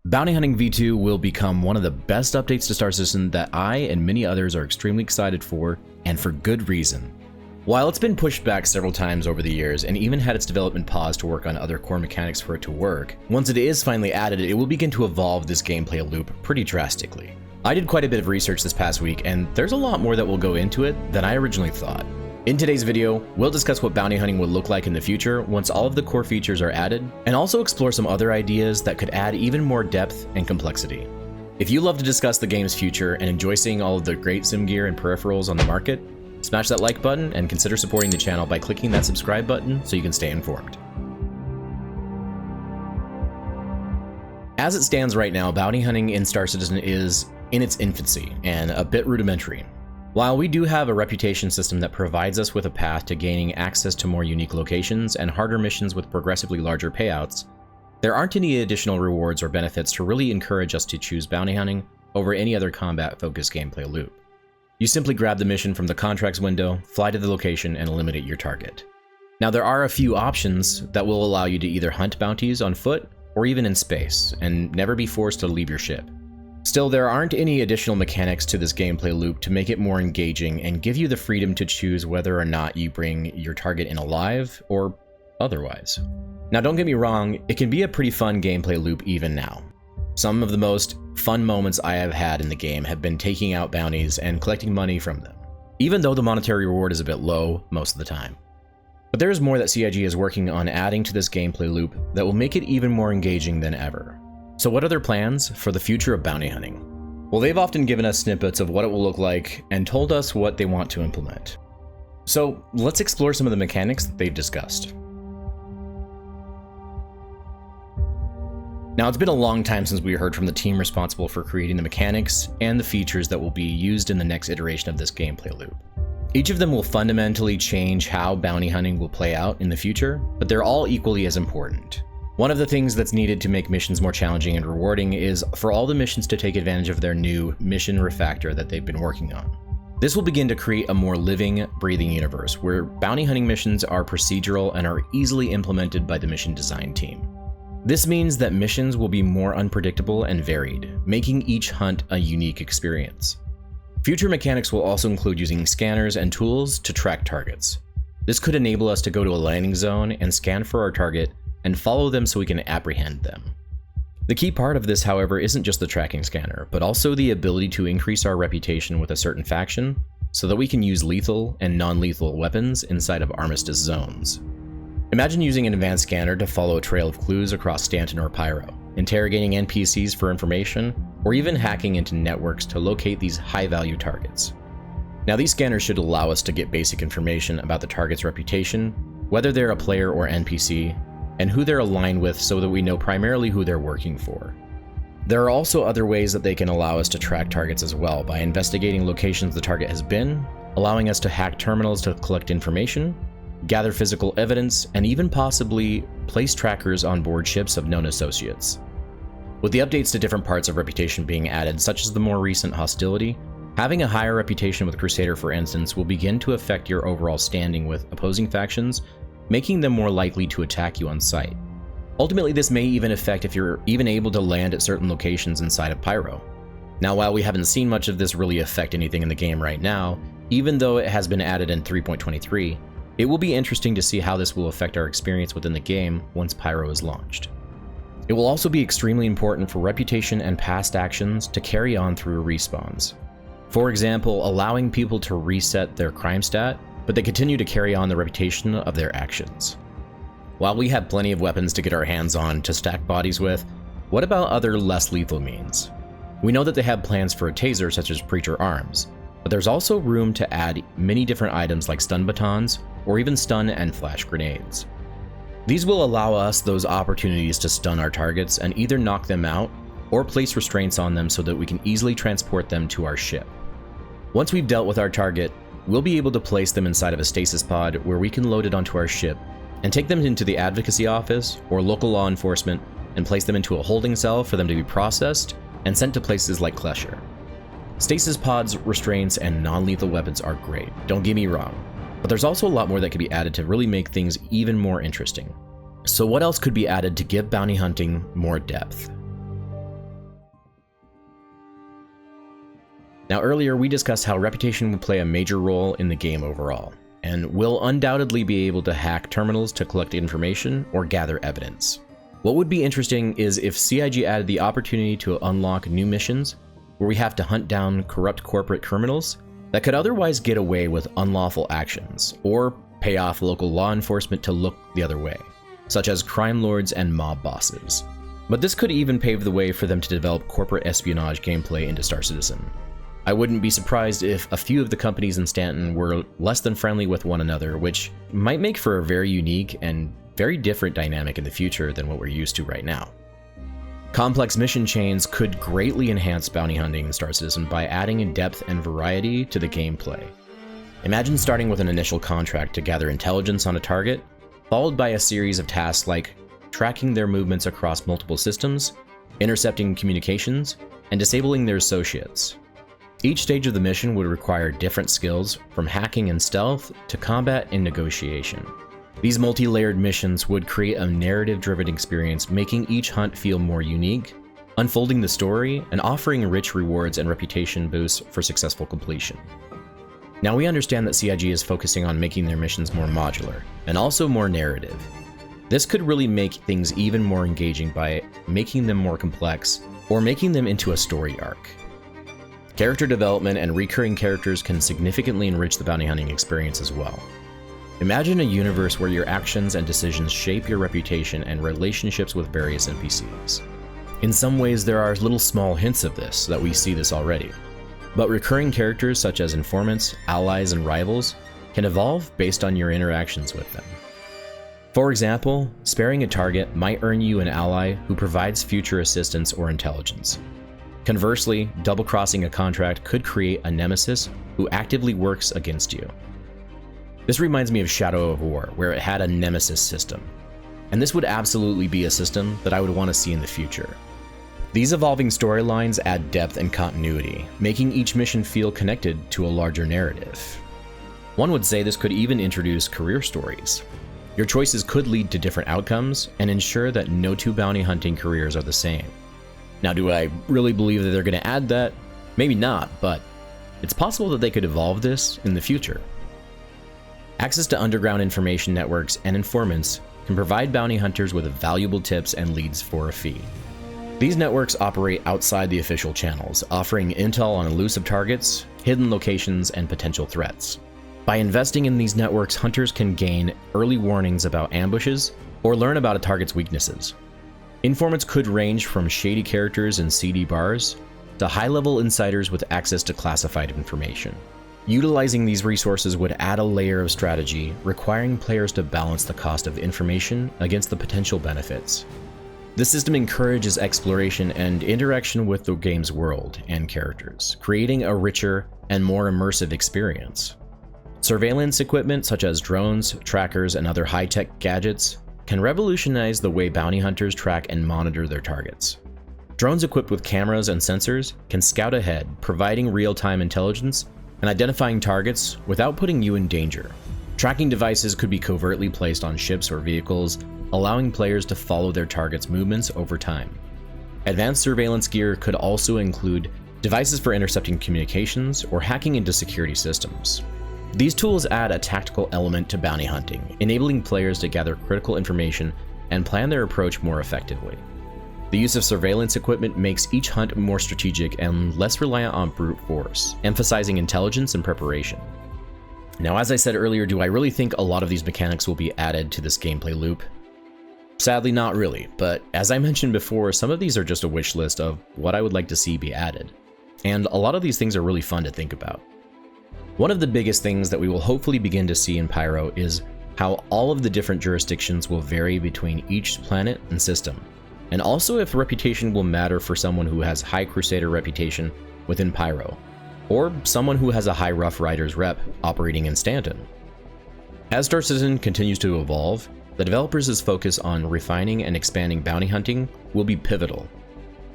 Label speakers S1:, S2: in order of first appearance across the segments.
S1: Bounty Hunting V2 will become one of the best updates to Star Citizen that I and many others are extremely excited for, and for good reason. While it's been pushed back several times over the years and even had its development paused to work on other core mechanics for it to work, once it is finally added, it will begin to evolve this gameplay loop pretty drastically. I did quite a bit of research this past week, and there's a lot more that will go into it than I originally thought. In today's video, we'll discuss what bounty hunting will look like in the future once all of the core features are added, and also explore some other ideas that could add even more depth and complexity. If you love to discuss the game's future and enjoy seeing all of the great sim gear and peripherals on the market, smash that like button and consider supporting the channel by clicking that subscribe button so you can stay informed. As it stands right now, bounty hunting in Star Citizen is in its infancy and a bit rudimentary. While we do have a reputation system that provides us with a path to gaining access to more unique locations and harder missions with progressively larger payouts, there aren't any additional rewards or benefits to really encourage us to choose bounty hunting over any other combat-focused gameplay loop. You simply grab the mission from the contracts window, fly to the location, and eliminate your target. Now, there are a few options that will allow you to either hunt bounties on foot or even in space, and never be forced to leave your ship. Still, there aren't any additional mechanics to this gameplay loop to make it more engaging and give you the freedom to choose whether or not you bring your target in alive or otherwise. Now, don't get me wrong, it can be a pretty fun gameplay loop even now. Some of the most fun moments I have had in the game have been taking out bounties and collecting money from them, even though the monetary reward is a bit low most of the time. But there is more that CIG is working on adding to this gameplay loop that will make it even more engaging than ever. So what are their plans for the future of bounty hunting? Well, they've often given us snippets of what it will look like and told us what they want to implement. So let's explore some of the mechanics that they've discussed. Now, it's been a long time since we heard from the team responsible for creating the mechanics and the features that will be used in the next iteration of this gameplay loop. Each of them will fundamentally change how bounty hunting will play out in the future, but they're all equally as important. One of the things that's needed to make missions more challenging and rewarding is for all the missions to take advantage of their new mission refactor that they've been working on. This will begin to create a more living, breathing universe where bounty hunting missions are procedural and are easily implemented by the mission design team. This means that missions will be more unpredictable and varied, making each hunt a unique experience. Future mechanics will also include using scanners and tools to track targets. This could enable us to go to a landing zone and scan for our target and follow them so we can apprehend them. The key part of this, however, isn't just the tracking scanner, but also the ability to increase our reputation with a certain faction so that we can use lethal and non-lethal weapons inside of armistice zones. Imagine using an advanced scanner to follow a trail of clues across Stanton or Pyro, interrogating NPCs for information, or even hacking into networks to locate these high-value targets. Now, these scanners should allow us to get basic information about the target's reputation, whether they're a player or NPC, and who they're aligned with so that we know primarily who they're working for. There are also other ways that they can allow us to track targets as well by investigating locations the target has been, allowing us to hack terminals to collect information, gather physical evidence, and even possibly place trackers on board ships of known associates. With the updates to different parts of reputation being added, such as the more recent hostility, having a higher reputation with Crusader, for instance, will begin to affect your overall standing with opposing factions, making them more likely to attack you on sight. Ultimately, this may even affect if you're even able to land at certain locations inside of Pyro. Now, while we haven't seen much of this really affect anything in the game right now, even though it has been added in 3.23, it will be interesting to see how this will affect our experience within the game once Pyro is launched. It will also be extremely important for reputation and past actions to carry on through respawns. For example, allowing people to reset their crime stat, but they continue to carry on the reputation of their actions. While we have plenty of weapons to get our hands on to stack bodies with, what about other less lethal means? We know that they have plans for a taser such as Preacher Arms, but there's also room to add many different items like stun batons or even stun and flash grenades. These will allow us those opportunities to stun our targets and either knock them out or place restraints on them so that we can easily transport them to our ship. Once we've dealt with our target, we'll be able to place them inside of a stasis pod where we can load it onto our ship and take them into the advocacy office or local law enforcement and place them into a holding cell for them to be processed and sent to places like Klesher. Stasis pods, restraints, and non-lethal weapons are great, don't get me wrong, but there's also a lot more that could be added to really make things even more interesting. So what else could be added to give bounty hunting more depth? Now earlier we discussed how reputation would play a major role in the game overall, and will undoubtedly be able to hack terminals to collect information or gather evidence. What would be interesting is if CIG added the opportunity to unlock new missions where we have to hunt down corrupt corporate criminals that could otherwise get away with unlawful actions, or pay off local law enforcement to look the other way, such as crime lords and mob bosses. But this could even pave the way for them to develop corporate espionage gameplay into Star Citizen. I wouldn't be surprised if a few of the companies in Stanton were less than friendly with one another, which might make for a very unique and very different dynamic in the future than what we're used to right now. Complex mission chains could greatly enhance bounty hunting in Star Citizen by adding in depth and variety to the gameplay. Imagine starting with an initial contract to gather intelligence on a target, followed by a series of tasks like tracking their movements across multiple systems, intercepting communications, and disabling their associates. Each stage of the mission would require different skills, from hacking and stealth to combat and negotiation. These multi-layered missions would create a narrative-driven experience, making each hunt feel more unique, unfolding the story, and offering rich rewards and reputation boosts for successful completion. Now we understand that CIG is focusing on making their missions more modular, and also more narrative. This could really make things even more engaging by making them more complex, or making them into a story arc. Character development and recurring characters can significantly enrich the bounty hunting experience as well. Imagine a universe where your actions and decisions shape your reputation and relationships with various NPCs. In some ways, there are little small hints of this, so that we see this already. But recurring characters such as informants, allies, and rivals can evolve based on your interactions with them. For example, sparing a target might earn you an ally who provides future assistance or intelligence. Conversely, double-crossing a contract could create a nemesis who actively works against you. This reminds me of Shadow of War, where it had a nemesis system. And this would absolutely be a system that I would want to see in the future. These evolving storylines add depth and continuity, making each mission feel connected to a larger narrative. One would say this could even introduce career stories. Your choices could lead to different outcomes and ensure that no two bounty hunting careers are the same. Now, do I really believe that they're going to add that? Maybe not, but it's possible that they could evolve this in the future. Access to underground information networks and informants can provide bounty hunters with valuable tips and leads for a fee. These networks operate outside the official channels, offering intel on elusive targets, hidden locations, and potential threats. By investing in these networks, hunters can gain early warnings about ambushes or learn about a target's weaknesses. Informants could range from shady characters in seedy bars to high-level insiders with access to classified information. Utilizing these resources would add a layer of strategy, requiring players to balance the cost of information against the potential benefits. The system encourages exploration and interaction with the game's world and characters, creating a richer and more immersive experience. Surveillance equipment such as drones, trackers, and other high-tech gadgets can revolutionize the way bounty hunters track and monitor their targets. Drones equipped with cameras and sensors can scout ahead, providing real-time intelligence and identifying targets without putting you in danger. Tracking devices could be covertly placed on ships or vehicles, allowing players to follow their targets' movements over time. Advanced surveillance gear could also include devices for intercepting communications or hacking into security systems. These tools add a tactical element to bounty hunting, enabling players to gather critical information and plan their approach more effectively. The use of surveillance equipment makes each hunt more strategic and less reliant on brute force, emphasizing intelligence and preparation. Now, as I said earlier, do I really think a lot of these mechanics will be added to this gameplay loop? Sadly, not really, but as I mentioned before, some of these are just a wish list of what I would like to see be added. And a lot of these things are really fun to think about. One of the biggest things that we will hopefully begin to see in Pyro is how all of the different jurisdictions will vary between each planet and system, and also if reputation will matter for someone who has high Crusader reputation within Pyro, or someone who has a high Rough Riders rep operating in Stanton. As Star Citizen continues to evolve, the developers' focus on refining and expanding bounty hunting will be pivotal.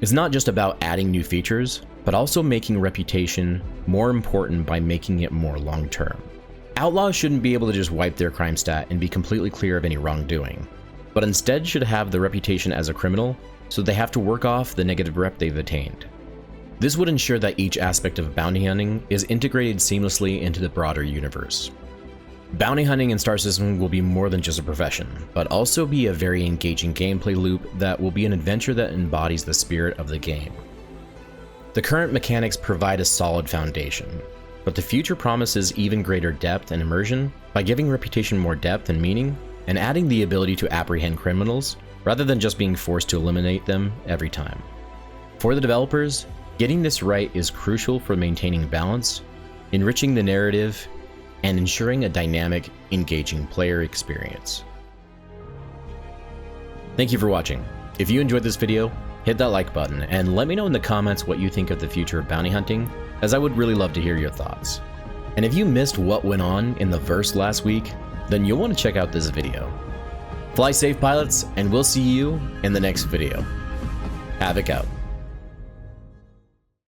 S1: It's not just about adding new features, but also making reputation more important by making it more long-term. Outlaws shouldn't be able to just wipe their crime stat and be completely clear of any wrongdoing, but instead should have the reputation as a criminal, so they have to work off the negative rep they've attained. This would ensure that each aspect of bounty hunting is integrated seamlessly into the broader universe. Bounty hunting in Star Citizen will be more than just a profession, but also be a very engaging gameplay loop that will be an adventure that embodies the spirit of the game. The current mechanics provide a solid foundation, but the future promises even greater depth and immersion by giving Reputation more depth and meaning, and adding the ability to apprehend criminals, rather than just being forced to eliminate them every time. For the developers, getting this right is crucial for maintaining balance, enriching the narrative, and ensuring a dynamic, engaging player experience. Thank you for watching. If you enjoyed this video, hit that like button and let me know in the comments what you think of the future of bounty hunting, as I would really love to hear your thoughts. And if you missed what went on in the verse last week, then you'll want to check out this video. Fly safe, pilots, and we'll see you in the next video. Havoc out.